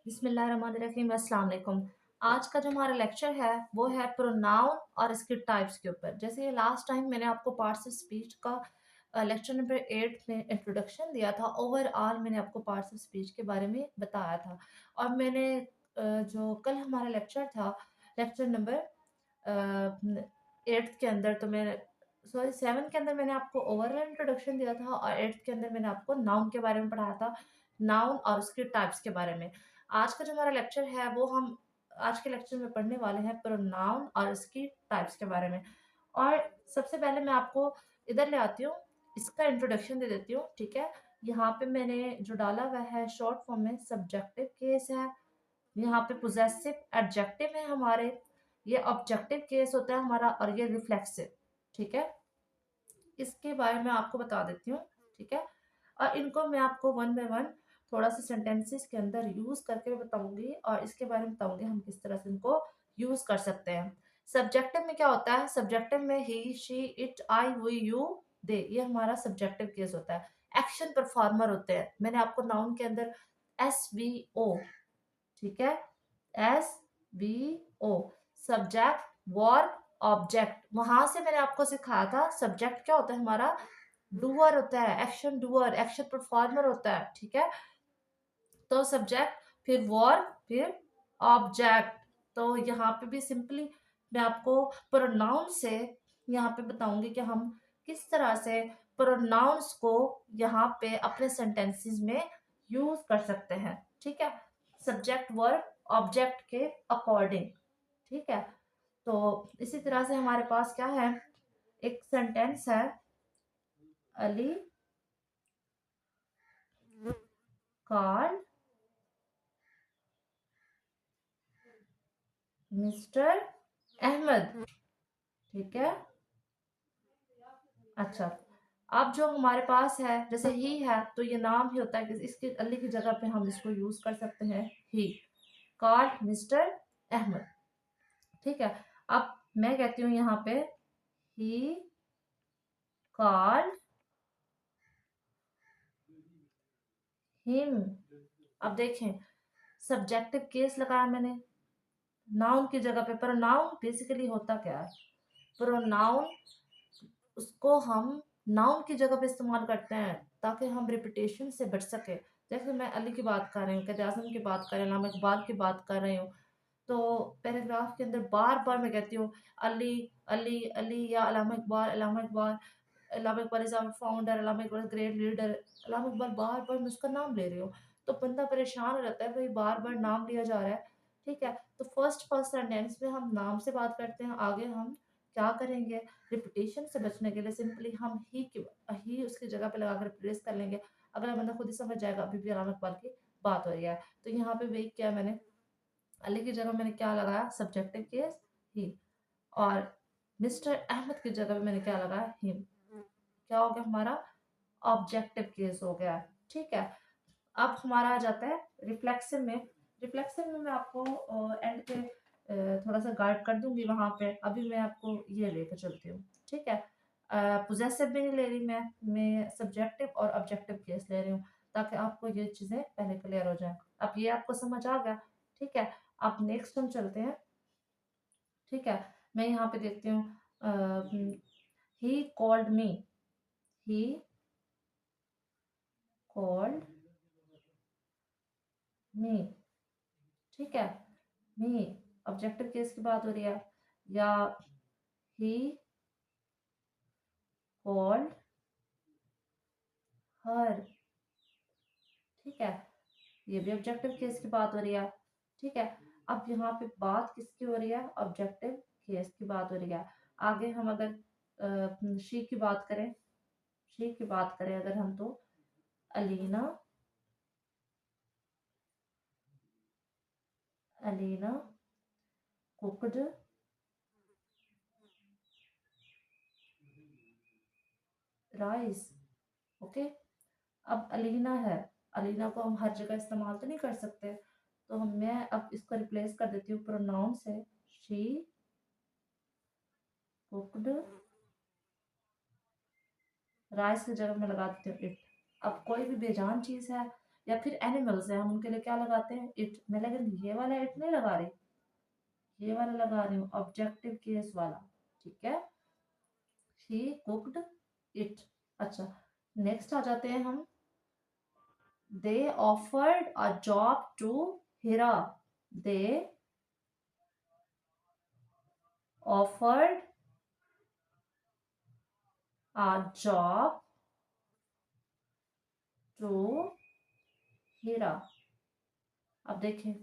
बिस्मिल्लाहिर्रहमानिर्रहीम अस्सलाम वालेकुम। आज का जो हमारा लेक्चर है वो है प्रोनाउन और इसके टाइप्स के ऊपर। जैसे लास्ट टाइम मैंने आपको पार्ट्स ऑफ स्पीच का लेक्चर नंबर 8 में इंट्रोडक्शन दिया था। ओवरऑल मैंने आपको पार्ट्स ऑफ स्पीच के बारे में बताया था। और मैंने जो कल हमारा लेक्चर था, लेक्चर नंबर 8th के अंदर, तो मैं सॉरी 7 के अंदर मैंने आपको ओवरऑल इंट्रोडक्शन दिया था और 8th के अंदर मैंने आपको नाउन के बारे में पढ़ाया था, नाउन और उसके टाइप्स के बारे में। आज का जो हमारा लेक्चर है वो हम आज के लेक्चर में पढ़ने वाले हैं प्रोनाउन और इसकी टाइप्स के बारे में। और सबसे पहले मैं आपको इधर ले आती हूँ, इसका इंट्रोडक्शन दे देती हूँ, ठीक है। यहाँ पे मैंने जो डाला हुआ है शॉर्ट फॉर्म में सब्जेक्टिव केस है, यहाँ पे पोजेसिव एडजेक्टिव है हमारे, ये ऑब्जेक्टिव केस होता है हमारा, और ये रिफ्लेक्सिव, ठीक है। इसके बारे में आपको बता देती हूँ, ठीक है। और इनको मैं आपको वन बाय वन थोड़ा सा सेंटेंसेस के अंदर यूज करके बताऊंगी और इसके बारे में बताऊंगी हम किस तरह से इनको यूज कर सकते हैं। सब्जेक्टिव में क्या होता है? सब्जेक्टिव में he, she, it, I, we, you, they, ये हमारा सब्जेक्टिव केस होता है। एक्शन परफॉर्मर होते हैं। मैंने आपको नाउन के अंदर एस वी ओ, ठीक है, S V O, subject, verb, object, वहां से मैंने आपको सिखाया था सब्जेक्ट क्या होता है हमारा, डूअर होता है, एक्शन डूअर, एक्शन परफॉर्मर होता है, ठीक है। तो सब्जेक्ट, फिर वर्ब, फिर ऑब्जेक्ट। तो यहाँ पे भी सिंपली मैं आपको प्रोनाउन से यहाँ पे बताऊंगी कि हम किस तरह से प्रोनाउंस को यहाँ पे अपने सेंटेंसेस में यूज कर सकते हैं, ठीक है, सब्जेक्ट वर्ब ऑब्जेक्ट के अकॉर्डिंग, ठीक है। तो इसी तरह से हमारे पास क्या है, एक सेंटेंस है, अली कॉल्ड मिस्टर अहमद, ठीक है। अच्छा, अब जो हमारे पास है, जैसे ही है तो ये नाम ही होता है, कि इसके अली की जगह पे हम इसको यूज कर सकते हैं, ही कॉल्ड मिस्टर अहमद, ठीक है। अब मैं कहती हूँ यहाँ पे ही कॉल्ड हिम। अब देखें, सब्जेक्टिव केस लगाया मैंने नाउन की जगह पे। प्रोनाउन बेसिकली होता क्या है? प्रोनाउन, उसको हम नाउन की जगह पे इस्तेमाल करते हैं ताकि हम रिपीटेशन से बच सके। जैसे मैं अली की बात कर रही हूँ, कैद आज़म की बात कर रही हूँ, अल्लामा इकबाल की बात कर रही हूँ, तो पैराग्राफ के अंदर बार बार मैं कहती हूँ अली अली अली, या Allama Iqbal Allama Iqbal, Allama Iqbal is our founder, Allama Iqbal great leader, Allama Iqbal, बार बार मैं उसका नाम ले रही हूँ। तो बंदा परेशान हो जाता है, भाई बार बार नाम लिया जा रहा है, ठीक है। तो फर्स्ट फर्स्ट सेंटेंस में हम नाम से बात करते हैं, आगे हम क्या करेंगे, रिपीटेशन से बचने के लिए सिंपली हम ही उसकी जगह पे लगाकर रिप्लेस कर लेंगे। अगला बंदा खुद ही समझ जाएगा अभी भी अल्लामा इकबाल की बात हो रही है। तो यहाँ पे वही किया मैंने, अली की जगह मैंने क्या लगाया, सब्जेक्टिव केस ही, और मिस्टर अहमद की जगह पे मैंने क्या लगाया, हिम। क्या हो गया हमारा, ऑब्जेक्टिव केस हो गया, ठीक है। अब हमारा आ जाता है रिफ्लेक्सिव में। रिफ्लेक्सिव में मैं आपको एंड पे थोड़ा सा गाइड कर दूंगी वहां पे। अभी मैं आपको ये लेकर चलती हूँ, ठीक है। पोजेसिव भी नहीं ले रही मैं सब्जेक्टिव और ऑब्जेक्टिव केस ले रही हूँ, ताकि आपको ये चीजें पहले क्लियर हो जाए। अब ये आपको समझ आ गया, ठीक है। अब नेक्स्ट हम चलते हैं, ठीक है। मैं यहाँ पे देखती हूँ, he called me, he called me, ठीक है। मी, ऑब्जेक्टिव केस की बात हो रही है, या ही कॉल्ड हर, ठीक है, ये भी ऑब्जेक्टिव केस की बात हो रही है, ठीक है। अब यहाँ पे बात किसकी हो रही है, ऑब्जेक्टिव केस की बात हो रही है। आगे हम अगर शी की बात करें, शी की बात करें अगर हम, तो Alina, Alina cooked rice, okay. अब अलीना है, अलीना को हम हर जगह इस्तेमाल तो नहीं कर सकते, तो मैं अब इसको रिप्लेस कर देती हूँ प्रोनाउन से, शी कुकड राइस की जगह में लगा देती हूँ इट। अब कोई भी बेजान चीज है या फिर एनिमल्स है, हम उनके लिए क्या लगाते हैं, इट। मैं लेकिन ये वाला इट नहीं लगा रही, ये वाला लगा रही हूँ, ऑब्जेक्टिव केस वाला। ठीक है, शी कुक्ड इट। अच्छा, नेक्स्ट आ जाते हैं हम, they offered a job to Hira. They offered a job to Hira. अब देखें,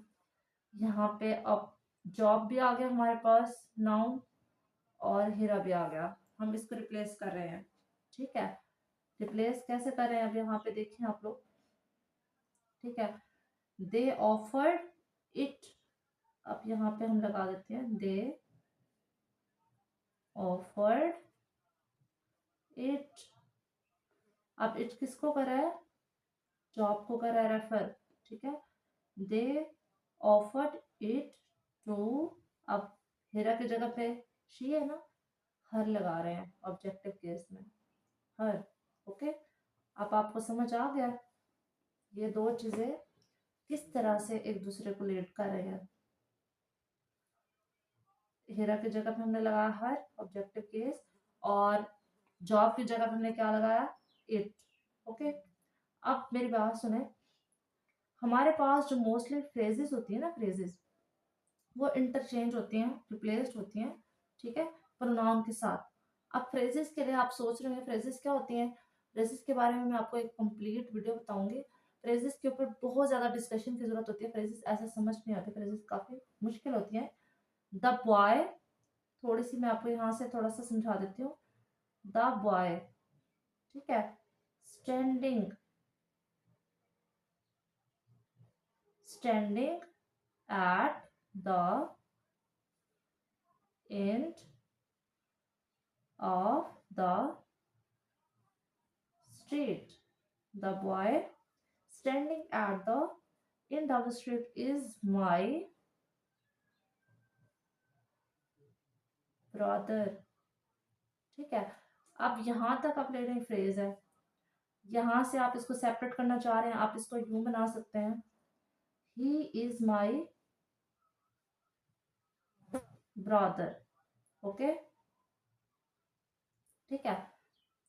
यहाँ पे अब जॉब भी आ गया हमारे पास नाउन, और हीरा भी आ गया। हम इसको रिप्लेस कर रहे हैं। ठीक है, रिप्लेस कैसे कर रहे हैं, अब यहाँ पे देखें आप लोग। ठीक है, दे ऑफर्ड इट। अब यहाँ पे हम लगा देते हैं, दे ऑफर्ड इट। अब इट किसको करा है, जॉब को करा है रेफर। ठीक है, दे ऑफर्ड इट टू, अब हीरा की जगह पे शी है ना, हर लगा रहे हैं ऑब्जेक्टिव केस में, हर। ओके, अब आपको समझ आ गया ये दो चीजें किस तरह से एक दूसरे को लीड कर रहे हैं। हीरा की जगह पे हमने लगाया हर ऑब्जेक्टिव केस, और जॉब की जगह पे हमने क्या लगाया, इट। ओके, अब मेरी बात सुने, हमारे पास जो मोस्टली फ्रेजेस होती है ना, फ्रेजेस वो इंटरचेंज होती हैं, रिप्लेस्ड होती हैं। ठीक है, प्रोनाउन के साथ। अब फ्रेजेस के लिए आप सोच रहे हैं फ्रेजेस क्या होती हैं, फ्रेजेस के बारे में मैं आपको एक कंप्लीट वीडियो बताऊंगी। फ्रेजेस के ऊपर बहुत ज़्यादा डिस्कशन की जरूरत होती है, फ्रेजेस ऐसे समझ नहीं आते, फ्रेजेस काफ़ी मुश्किल होती हैं। द बॉय, थोड़ी सी मैं आपको यहाँ से थोड़ा सा समझा देती हूँ। द बॉय, ठीक है, standing, standing at the end of the street. The boy standing at the end of the street is my brother. ठीक है, अब यहां तक आप ले रहे हैं फ्रेज है, यहां से आप इसको सेपरेट करना चाह रहे हैं, आप इसको यूं बना सकते हैं, he is my brother. Okay, ठीक है।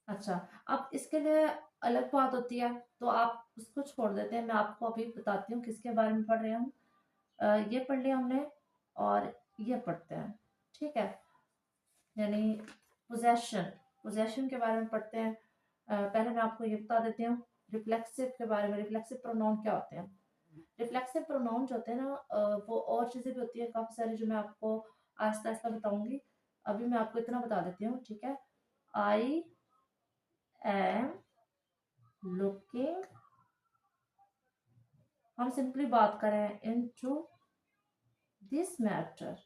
अच्छा, अब इसके लिए अलग बात होती है, तो आप उसको छोड़ देते हैं, मैं आपको अभी बताती हूँ किसके बारे में पढ़ रहे हैं हम। ये पढ़ लिया हमने, और ये पढ़ते हैं। ठीक है, यानी पोजेशन, पोजेशन के बारे में पढ़ते हैं। पहले मैं आपको ये बता देती हूँ रिफ्लेक्सिव के बारे में, रिफ्लेक्सिव प्रोनाउन क्या होते हैं। रिफ्लेक्सिव प्रोनाउन जो होते हैं ना, वो और चीज़ें भी होती है काफ़ी सारी, जो मैं आपको आहिस्ता आहिस्ता बताऊंगी। अभी मैं आपको इतना बता देती हूँ। ठीक है, आई एम लुकिंग, हम सिंपली बात करें, into this matter.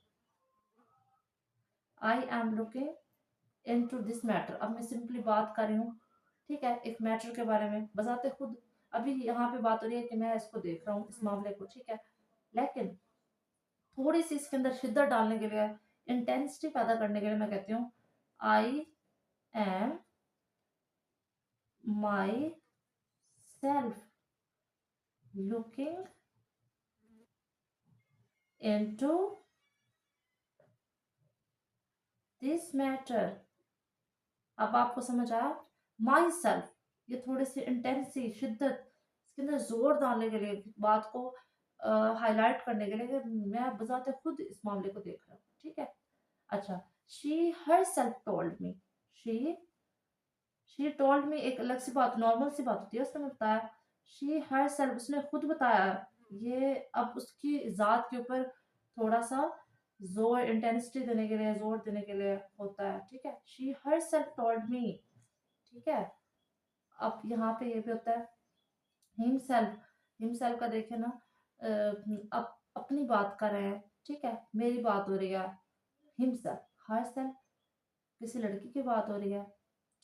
I am looking into this matter. अब मैं सिंपली बात कर रही हूँ, ठीक है, एक मैटर के बारे में, बजाते खुद अभी यहाँ पे बात हो रही है कि मैं इसको देख रहा हूँ, इस मामले को। ठीक है, लेकिन थोड़ी सी इसके अंदर शिद्दत डालने के लिए, इंटेंसिटी पैदा करने के लिए मैं कहती हूँ, I am my self looking into this matter. अब आपको समझ आया, माई सेल्फ, ये थोड़ी सी इंटेंसी, शिद्दत, इसके अंदर जोर डालने के लिए, बात को हाईलाइट करने के लिए कि मैं बजाते खुद इस मामले को देख रहा हूँ। ठीक है, अच्छा, she her self told me, she she told me एक अलग सी बात, नॉर्मल सी बात होती है, उसने बताया। शी हर सेल्फ, उसने खुद बताया। ये अब उसकी जात के ऊपर थोड़ा सा जोर, इंटेंसिटी देने के लिए, जोर देने के लिए होता है। ठीक है, she her self told me. ठीक है, अब यहाँ पे ये भी होता है हिमसेल्फ, हिमसेल्फ का देखे ना, अब अपनी बात कर रहे हैं। ठीक है, मेरी बात हो रही है, हिमसेल्फ, हर सेल्फ किसी लड़की की बात हो रही है।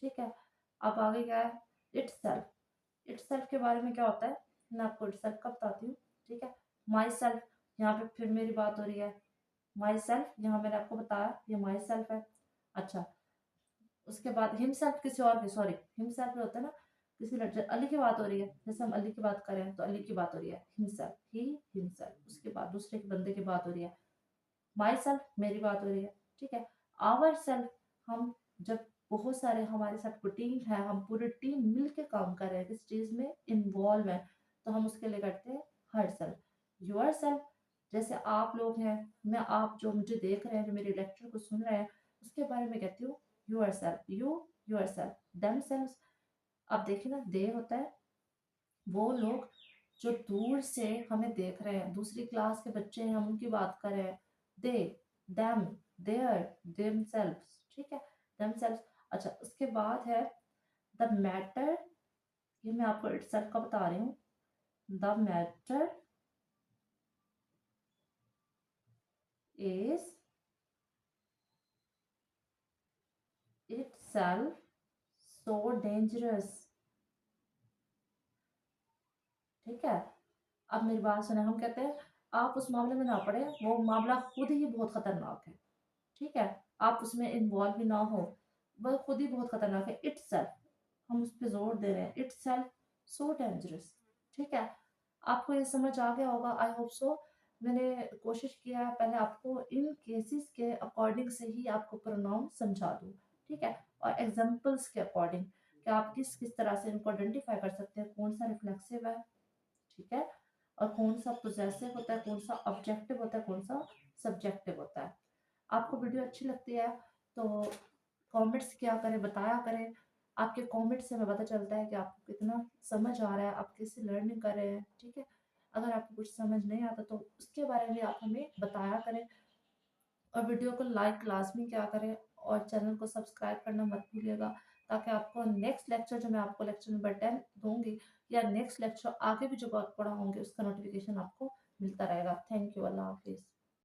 ठीक है, अब आगे क्या है, इट्स सेल्फ, इट्स सेल्फ के बारे में क्या होता है, मैं आपको इट्स सेल्फ का बताती हूँ। ठीक है, माई सेल्फ, यहाँ पे फिर मेरी बात हो रही है, माई सेल्फ, यहाँ मैंने आपको बताया ये माई सेल्फ है। अच्छा, उसके बाद हिमसेल्फ किसी और की, सॉरी, हिमसेल्फ होता है ना, किसी लड़के अली की बात हो रही है, जैसे हम अली की बात करें तो अली की बात हो रही है हिमसेल्फ, ही हिमसेल्फ। उसके बाद दूसरे के बंदे की बात हो रही है, माई सेल्फ, मेरी बात हो रही है, ठीक है। आवर सेल्फ, हम जब बहुत सारे हमारे साथ को टीम है, हम पूरी टीम मिल के काम कर रहे हैं, किस चीज में इन्वॉल्व है, तो हम उसके लिए करते हैं हर सेल्फ। योर सेल्फ, जैसे आप लोग हैं, मैं, आप जो मुझे देख रहे हैं, जो मेरे लेक्चर को सुन रहे हैं, उसके बारे में कहती हूँ your self, you, your self, them self. अब देखिए ना, दे होता है वो लोग जो दूर से हमें देख रहे हैं, दूसरी क्लास के बच्चे हैं, हम उनकी बात कर रहे हैं, दे, देम, देयर, देमसेल्व्स, ठीक है, देमसेल्व्स। अच्छा, उसके बाद है द मैटर, ये मैं आपको इटसेल्फ का बता रही हूँ, the matter is itself so dangerous, ठीक है। अब मेरी बात सुने, हम कहते हैं आप उस मामले में ना पड़े, वो मामला खुद ही बहुत खतरनाक है, ठीक है, आप उसमें इन्वॉल्व भी ना हो, वह खुद ही बहुत खतरनाक है, इट्स सेल्फ, हम उस पर जोर दे रहे हैं, इट्स सेल्फ सो डेंजरस, ठीक है। आपको ये समझ आ गया होगा, आई होप सो। मैंने कोशिश किया है पहले आपको इन केसेस के अकॉर्डिंग से ही आपको प्रोनाउन समझा दूँ, ठीक है, और एग्जाम्पल्स के अकॉर्डिंग कि आप किस किस तरह से इनको आइडेंटिफाई कर सकते हैं, कौन सा रिफ्लेक्सिव है, ठीक है, और कौन सा पोजेसिव होता है, कौन सा ऑब्जेक्टिव होता है, कौन सा सब्जेक्टिव होता है। आपको वीडियो अच्छी लगती है तो कमेंट्स किया करें, बताया करें। आपके कमेंट्स से हमें पता चलता है कि आपको कितना समझ आ रहा है, आप कैसे लर्निंग कर रहे हैं, ठीक है। अगर आपको कुछ समझ नहीं आता तो उसके बारे में आप हमें बताया करें, और वीडियो को लाइक लाजमी क्या करें, और चैनल को सब्सक्राइब करना मत भूलिएगा, ताकि आपको नेक्स्ट लेक्चर, जो मैं आपको लेक्चर नंबर 10 दूंगी, या नेक्स्ट लेक्चर आगे भी जो पढ़ा होंगे, उसका नोटिफिकेशन आपको मिलता रहेगा। थैंक यू, अल्लाह हाफिज़।